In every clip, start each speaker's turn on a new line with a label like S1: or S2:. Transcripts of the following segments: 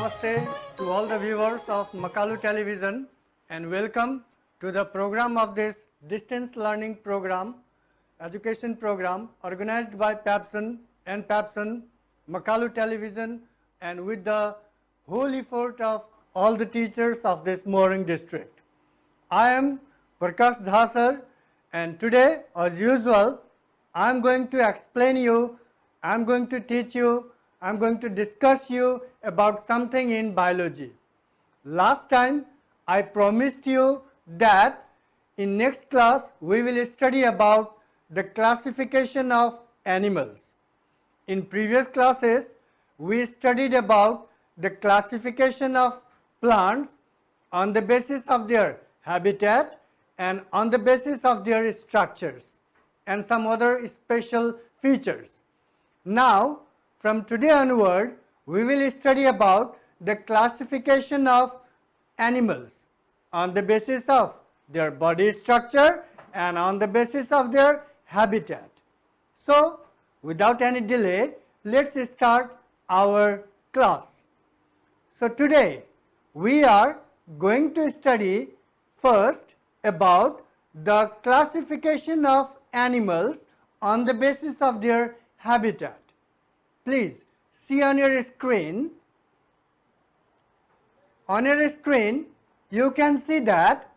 S1: Namaste to all the viewers of Makalu Television and welcome to the program of this distance learning program, education program organized by PAPSON and PAPSON, Makalu Television and with the whole effort of all the teachers of this Mohring district. I am Prakash Jha sir and today as usual I am going to explain you, I am going to teach you, I am going to discuss you about something in biology. Last time I promised you that in next class we will study about the classification of animals. In previous classes we studied about the classification of plants on the basis of their habitat and on the basis of their structures and some other special features. Now from today onward, we will study about the classification of animals on the basis of their body structure and on the basis of their habitat. So, without any delay, let's start our class. So, today we are going to study first about the classification of animals on the basis of their habitat. Please see on your screen. On your screen, you can see that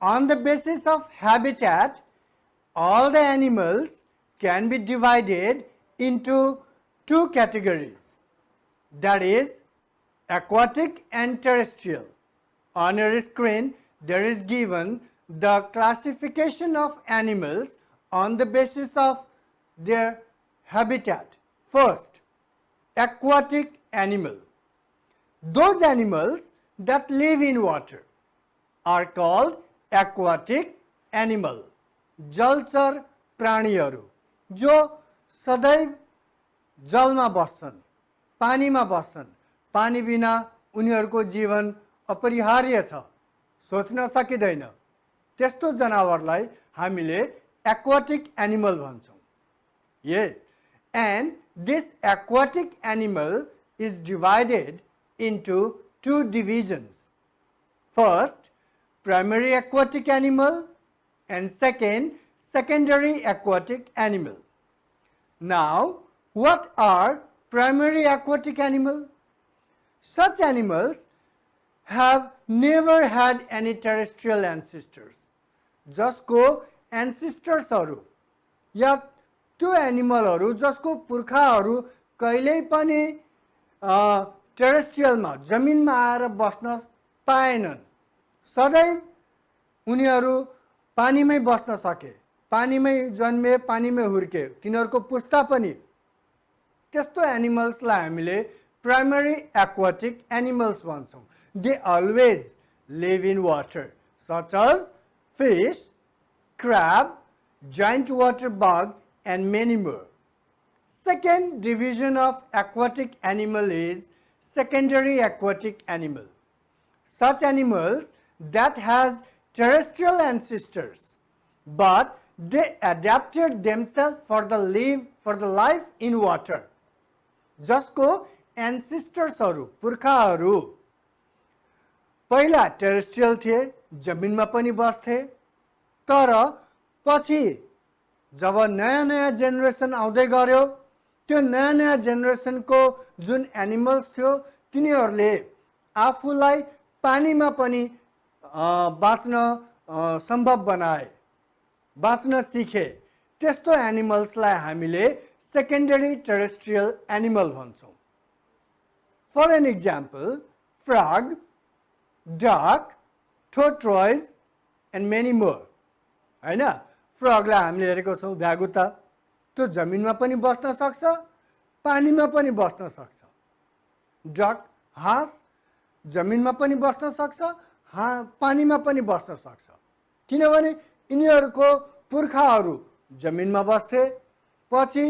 S1: on the basis of habitat, all the animals can be divided into two categories. That is aquatic and terrestrial. On your screen, there is given the classification of animals on the basis of their habitat. First, aquatic animal. Those animals that live in water are called aquatic animal. जलचर प्राणीहरू जो सदैव जलमा बस्छन्, पानीमा बस्छन्, पानी बिना उनीहरूको जीवन अपरिहार्य छ, सोच्न सकिँदैन। त्यस्तो जनावरलाई हामीले aquatic animal भन्छौँ. Yes, and this aquatic animal is divided into two divisions. First, primary aquatic animal and second, secondary aquatic animal. Now, what are primary aquatic animal? Such animals have never had any terrestrial ancestors. जसको ancestors या त्यो एनिमलहरू जसको पुर्खाहरू कहिल्यै पनि टेरेस्ट्रियलमा जमिनमा आएर बस्न पाएनन्, सदैव उनीहरू पानीमै बस्न सके, पानीमै जन्मे, पानीमै हुर्के, तिनीहरूको पुस्ता पनि त्यस्तो एनिमल्सलाई हामीले प्राइमरी एक्वाटिक एनिमल्स भन्छौँ. They always live in water such as fish, crab, giant water bug and many more. Second division of aquatic animal is secondary aquatic animal. Such animals that has terrestrial ancestors but they adapted themselves for the life in water. जसको ancestors पुर्खाहरू पहिला terrestrial थिए, जमिनमा पनि बस्थे, तर पछि जब नयाँ नयाँ जेनेरेसन आउँदै गर्यो, त्यो नयाँ नयाँ जेनेरेसनको जुन एनिमल्स थियो तिनीहरूले आफूलाई पानीमा पनि बाँच्न सम्भव बनाए, बाँच्न सिके. त्यस्तो एनिमल्सलाई हामीले सेकेन्डरी टेरेस्ट्रियल एनिमल भन्छौँ. फर an example, frog, duck, tortoise and many more. हैन, फ्रगलाई हामीले हेरेको छौँ भ्यागुता, त्यो जमिनमा पनि बस्न सक्छ, पानीमा पनि बस्न सक्छ. डक, हाँस जमिनमा पनि बस्न सक्छ, पानीमा पनि बस्न सक्छ, किनभने यिनीहरूको पुर्खाहरू जमिनमा बस्थे, पछि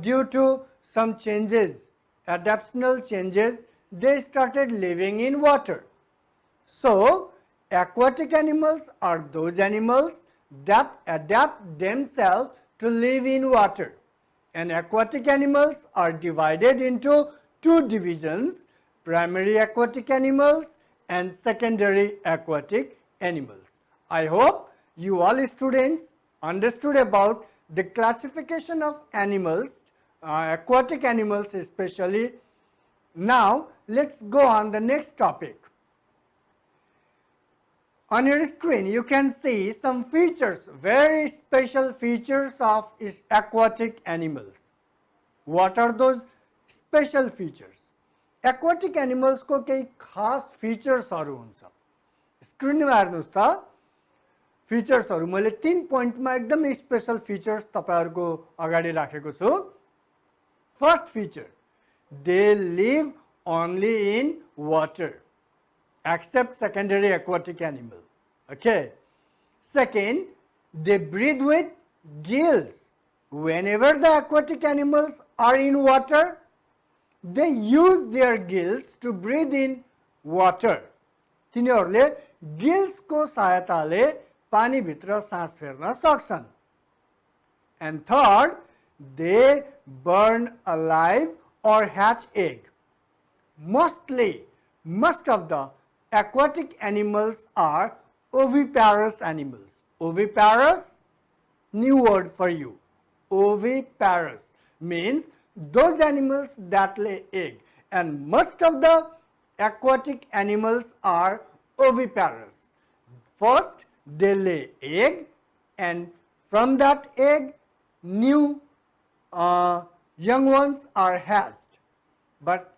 S1: due to some changes, adaptational changes, they started living in water. So aquatic animals are those animals that adapt themselves to live in water, and aquatic animals are divided into two divisions, primary aquatic animals and secondary aquatic animals. I hope you all students understood about the classification of animals, aquatic animals especially. Now let's go on the next topic. On your screen you can see some features, very special features of aquatic animals. What are those special features? Aquatic animals को केही खास फिचर्सहरु हुन्छ. स्क्रिनमा हेर्नुस् त फिचर्सहरु मैले 3 पोइन्टमा एकदमै special features तपाईहरुको अगाडि राखेको छु. First feature, they live only in water except secondary aquatic animal. Okay. Second, they breathe with gills. Whenever the aquatic animals are in water, they use their gills to breathe in water. तिनीहरुले gills को सहायताले पानी भित्र सास फेर्न सक्छन्. And third, they burn alive or hatch egg. Most of the aquatic animals are oviparous animals. Oviparous, new word for you. Oviparous means those animals that lay egg, and most of the aquatic animals are oviparous. First, they lay egg, and from that egg, new young ones are hatched. But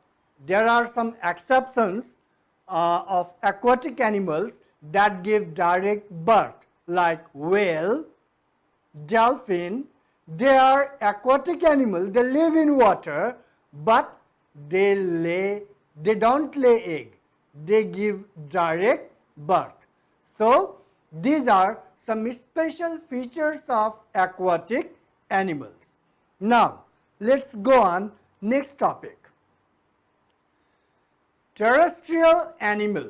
S1: there are some exceptions of aquatic animals that give direct birth, like whale, dolphin. They are aquatic animals, they live in water, but they don't lay egg, they give direct birth. So these are some special features of aquatic animals. Now let's go on next topic. Terrestrial animal.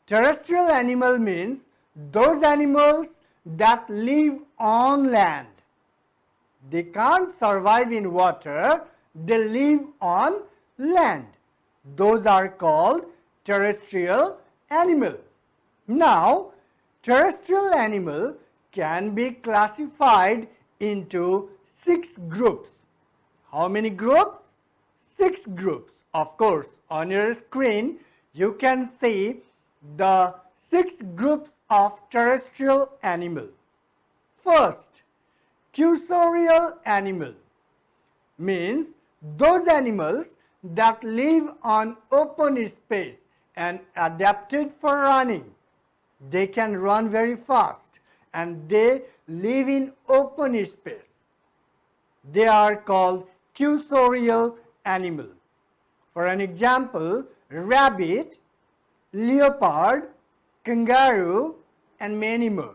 S1: Terrestrial animal means those animals that live on land. They can't survive in water, they live on land. Those are called terrestrial animal. Now, terrestrial animal can be classified into 6 groups. How many groups? 6 groups. Of course, on your screen you can see the 6 groups of terrestrial animal. First, cursorial animal means those animals that live on open space and adapted for running. They can run very fast and they live in open space. They are called cursorial animal. For an example, rabbit, leopard, kangaroo, and many more.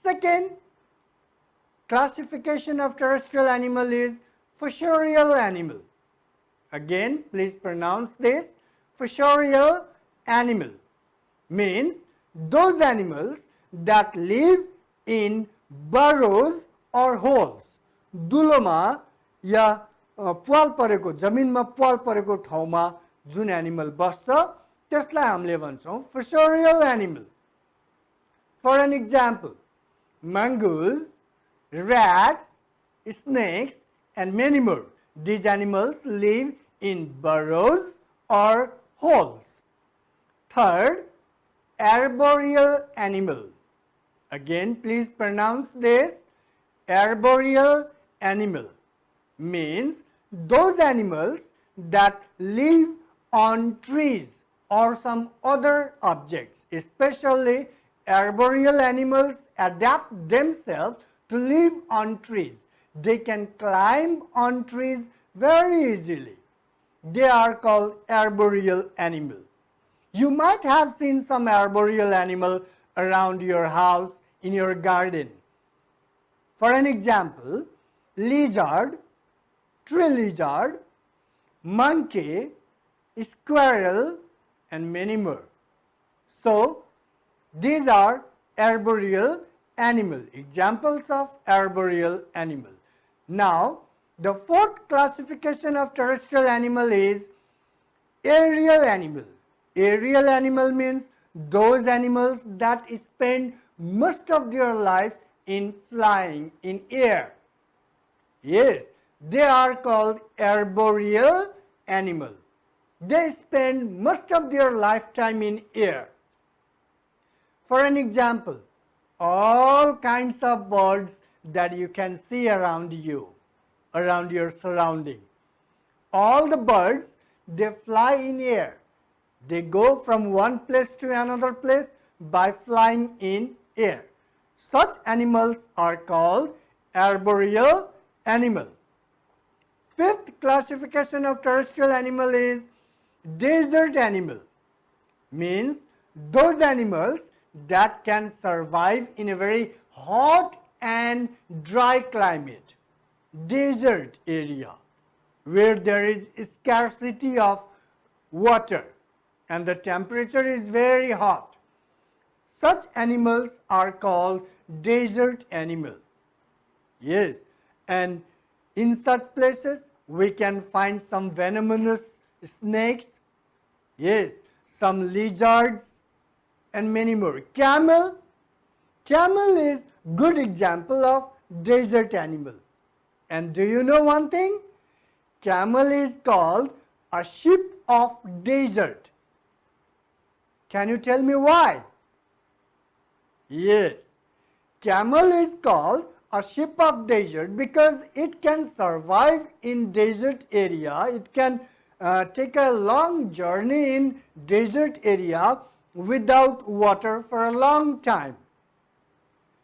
S1: Second classification of terrestrial animal is fossorial animal. Again, please pronounce this. Fossorial animal means those animals that live in burrows or holes. दुलोमा या प्वाल परेको जमिनमा प्वाल परेको ठाउँमा जुन animal बस्छ त्यसलाई हामीले भन्छौं fossorial animal. For an example, mongoose, rats, snakes, and many more. These animals live in burrows or holes. Third, arboreal animal. Again, please pronounce this. Arboreal animal means those animals that live on trees or some other objects. Especially arboreal animals adapt themselves to live on trees. They can climb on trees very easily. They are called arboreal animal. You might have seen some arboreal animal around your house, in your garden. For an example, lizard, tree lizard, monkey, squirrel, and many more. So these are arboreal animal, examples of arboreal animal. Now, the fourth classification of terrestrial animal is Aerial animal. Aerial animal means those animals that spend most of their life in flying in air. Yes, they are called arboreal animal. They spend most of their lifetime in air. For an example, all kinds of birds that you can see around you, around your surrounding. All the birds, they fly in air. They go from one place to another place by flying in air. Such animals are called arboreal animal. Fifth classification of terrestrial animal is desert animal. Means those animals that can survive in a very hot and dry climate, desert area, where there is scarcity of water and the temperature is very hot. Such animals are called desert animal. Yes, and in such places we can find some venomous snakes, yes, some lizards and many more. Camel is good example of desert animal. And do you know one thing? Camel is called a sheep of desert. Can you tell me why? Yes, camel is called a sheep of desert because it can survive in desert area. It can take a long journey in desert area without water for a long time.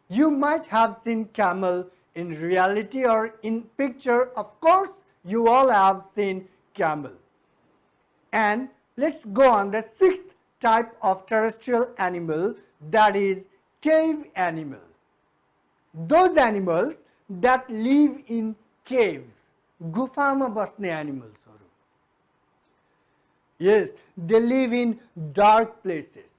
S1: You might have seen camel in reality or in picture. Of course, you all have seen camel. And let's go on the sixth type of terrestrial animal, that is cave animal. Those animals that live in caves, गुफामा बस्ने animals. Yes, they live in dark places.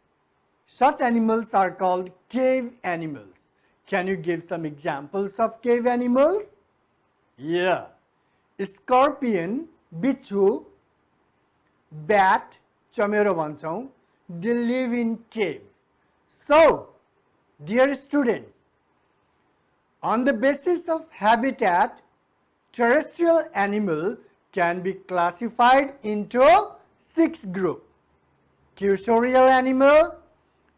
S1: Such animals are called cave animals. Can you give some examples of cave animals? Yeah, scorpion, bichu, bat, chamero bhaन्छौं, they live in cave. So, dear students, on the basis of habitat, terrestrial animal can be classified into 6 groups: cursorial animal,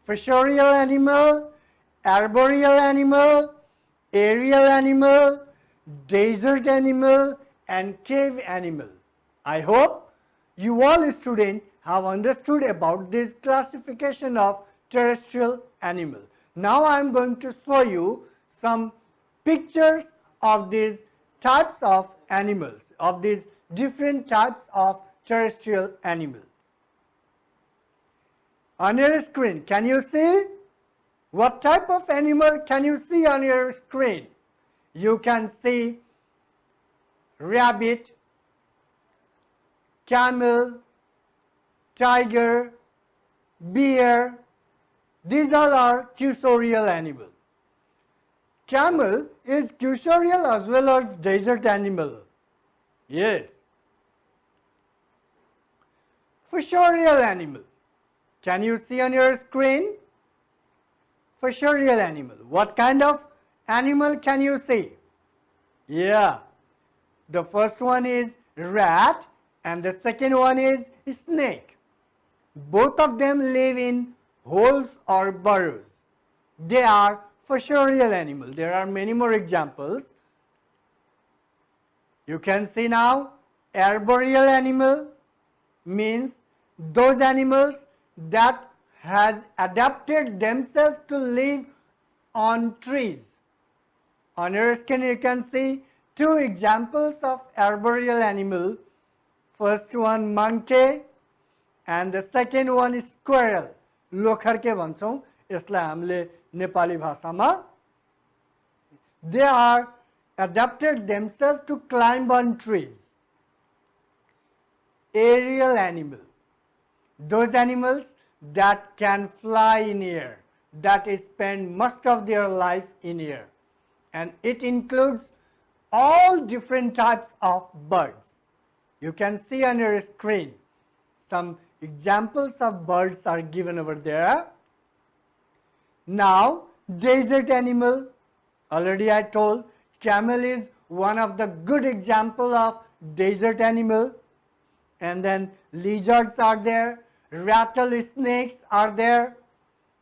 S1: fossorial animal, arboreal animal, aerial animal, desert animal, and cave animal. I hope you all students have understood about this classification of terrestrial animal. Now I am going to show you some pictures of these types of animals, of these different types of terrestrial animal. On your screen, can you see? What type of animal can you see on your screen? You can see rabbit, camel, tiger, bear. These all are cursorial animals. Camel is cursorial as well as desert animal. Yes. Fossorial animal. Can you see on your screen? Fossorial animal. What kind of animal can you see? Yeah. The first one is rat and the second one is snake. Both of them live in holes or burrows. They are fossorial animal. There are many more examples. You can see now arboreal animal means those animals that has adapted themselves to live on trees. On your screen you can see 2 examples of arboreal animal. First one monkey and the second one is squirrel. लोखर्के भन्छौं यसलाई हामीले नेपाली भाषामा. They are adapted themselves to climb on trees. Aerial animal. Those animals that can fly in air, that spend most of their life in air. And it includes all different types of birds. You can see on your screen some examples of birds are given over there. Now, desert animal, already I told, camel is one of the good example of desert animal. And then lizards are there, rattlesnakes are there.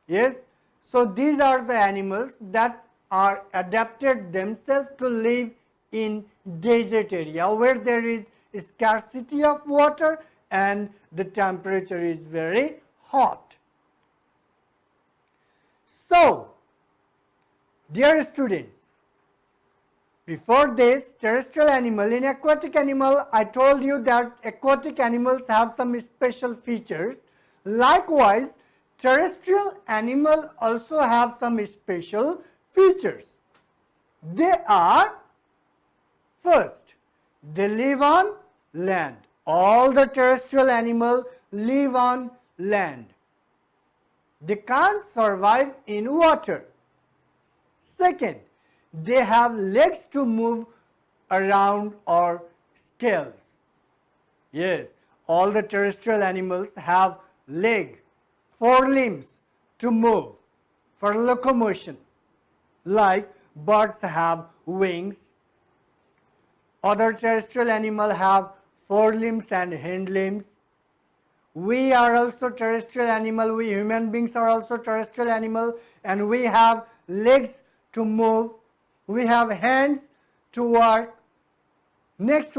S1: Yes, so these are the animals that are adapted themselves to live in desert area where there is scarcity of water and the temperature is very hot. So, dear students, before this, terrestrial animal, in aquatic animal, I told you that aquatic animals have some special features. Likewise, terrestrial animal also have some special features. They are, first, they live on land. All the terrestrial animals live on land. They can't survive in water. Second, they have legs to move around or scales. Yes, all the terrestrial animals have leg, forelimbs to move for locomotion. Like birds have wings. Other terrestrial animals have forelimbs and hind limbs. We are also terrestrial animal. We human beings are also terrestrial animal, and we have legs to move. We have hands to work. Next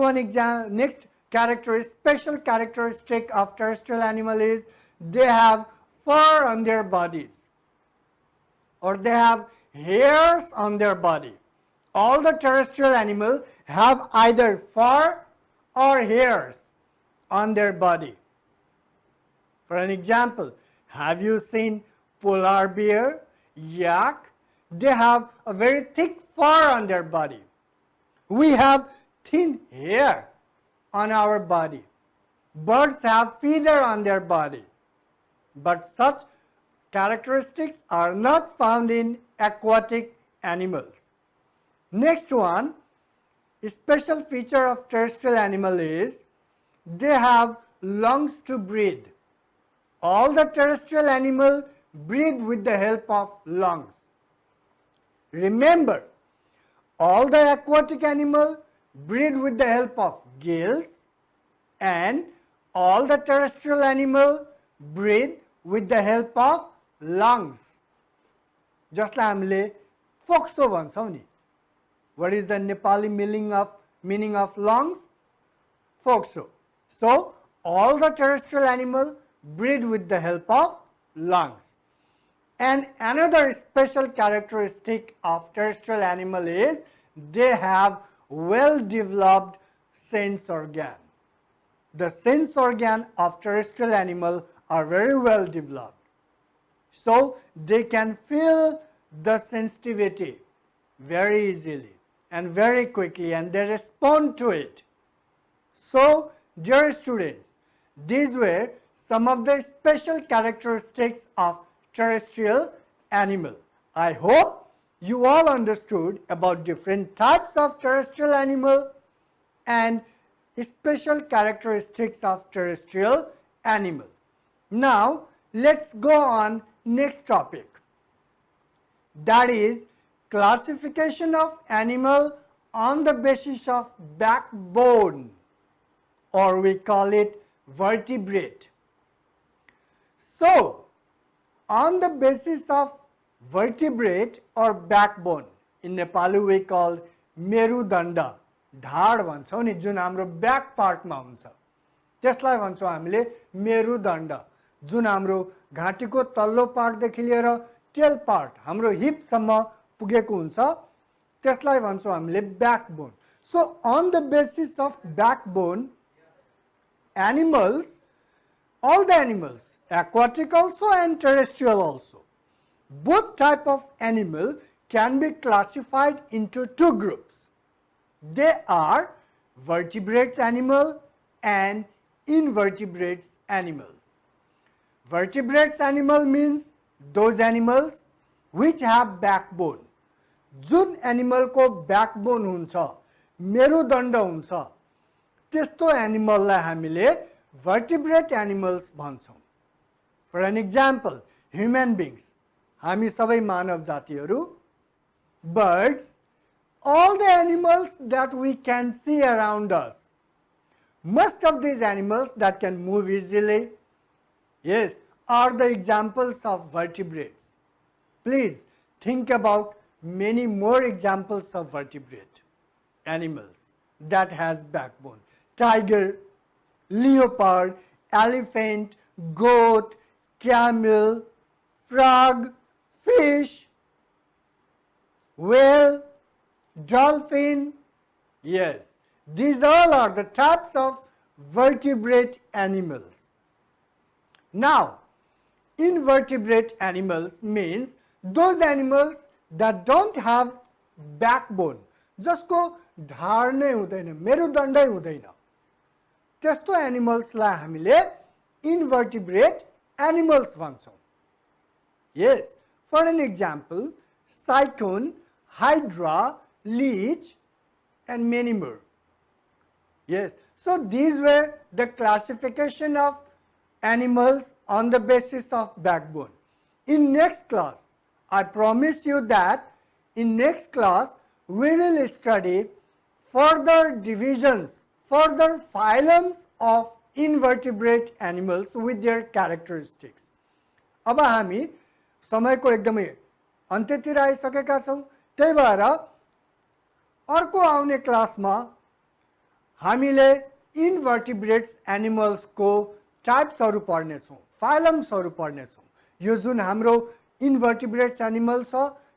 S1: special characteristic of terrestrial animal is they have fur on their bodies, or they have hairs on their body. All the terrestrial animals have either fur or hairs on their body. For an example, have you seen polar bear, yak? They have a very thick fur on their body. We have thin hair on our body. Birds have feather on their body. But such characteristics are not found in aquatic animals. Next one, a special feature of terrestrial animal is they have lungs to breathe. All the terrestrial animals breathe with the help of lungs. Remember, all the aquatic animals breathe with the help of gills, and all the terrestrial animals breathe with the help of lungs. Just like हामीले फोक्सो भन्छौं नि. What is the Nepali meaning of lungs? Foxo. So, all the terrestrial animals breathe with the help of lungs. And another special characteristic of terrestrial animal is they have well-developed sense organ. The sense organ of terrestrial animal are very well developed. So, they can feel the sensitivity very easily and very quickly, and they respond to it. So, dear students, these were some of the special characteristics of terrestrial animal. I hope you all understood about different types of terrestrial animal and special characteristics of terrestrial animal. Now, let's go on next topic. That is classification of animal on the basis of backbone, or we call it vertebrate. So, on the basis of vertebrate or backbone, in Nepali we call मेरुदण्ड, ढाड भन्छौं नि जुन हाम्रो back पार्टमा हुन्छ, त्यसलाई भन्छौं हामीले मेरुदण्ड. जुन हाम्रो घाँटीको तल्लो पार्टदेखि लिएर tail part हाम्रो हिपसम्म पुगेको हुन्छ, त्यसलाई भन्छौं हामीले backbone. So, on the basis of backbone, animals, all the animals, aquatic also and terrestrial also, both type of animal can be classified into two groups. They are vertebrates animal and invertebrates animal. Vertebrates animal means those animals which have backbone. Jun animal को backbone हुन्छ, मेरुदण्ड हुन्छ, त्यस्तो एनिमललाई हामीले vertebrate animals भन्छौँ. For an example, human beings, हामी सबै मानव जातिहरू, birds, all the animals that we can see around us. Most of these animals that can move easily, yes, are the examples of vertebrates. Please think about many more examples of vertebrate animals that has backbone. Tiger, leopard, elephant, goat, camel, frog, fish, whale, dolphin. Yes, these all are the types of vertebrate animals. Now, invertebrate animals means those animals that don't have backbone, जसको ढाड नै हुँदैन, मेरुदण्डै हुँदैन, त्यस्तो एनिमल्सलाई हामीले invertebrate animals भन्छौँ. Yes, for an example, cyclone, hydra, leech, and many more. Yes, so these were the classification of animals on the basis of backbone. In next class, I promise you that in next class we will study further divisions, further phylums of invertebrate animals with their characteristics. अब हामी समयको एकदमै अन्त्यतिर आइसकेका छौं, त्यही भएर अर्को आउने क्लासमा हामीले इन्भर्टिब्रेट्स एनिमल्सको टाइप्सहरु पढ्ने छौं, फाइलम्सहरु पढ्ने छौं. यो जुन हाम्रो इन्भर्टिब्रेट्स एनिमल छ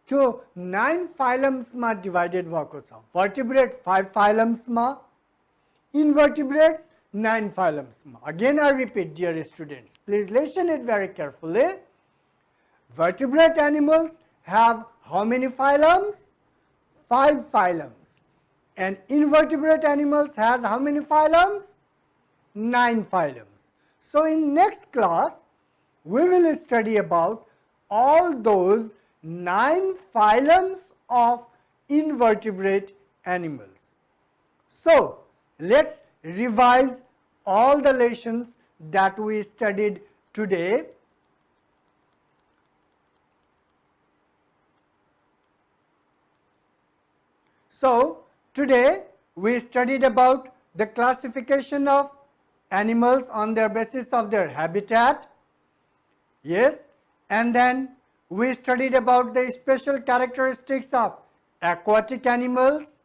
S1: त्यो 9 फाइलम्समा डिवाइडेड भएको छ. Vertebrate 5 फाइलम्समा, इन्भर्टिब्रेट्स 9 फाइलम्समा. Again I repeat, dear students, please listen it very carefully. Vertebrate animals have how many phylums? 5 phylums. And invertebrate animals has how many phylums? 9 phylums. So in next class we will study about all those 9 phylums of invertebrate animals. So let's revise all the lessons that we studied today. So today we studied about the classification of animals on their basis of their habitat. Yes, and then we studied about the special characteristics of aquatic animals.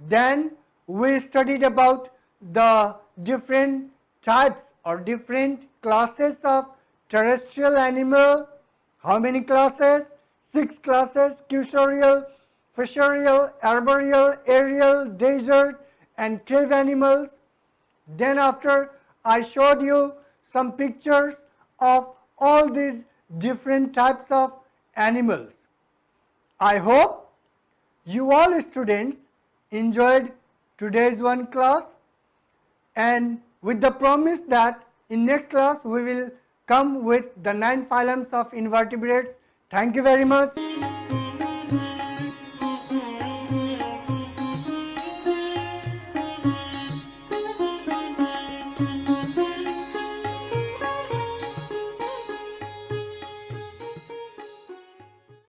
S1: Then we studied about the different types or different classes of terrestrial animal. How many classes? 6 classes: cursorial, fisheurial, arboreal, aerial, desert, and cave animals. Then after I showed you some pictures of all these different types of animals. I hope you all students enjoyed today's one class, and with the promise that in next class we will come with the 9 phylums of invertebrates. Thank you very much.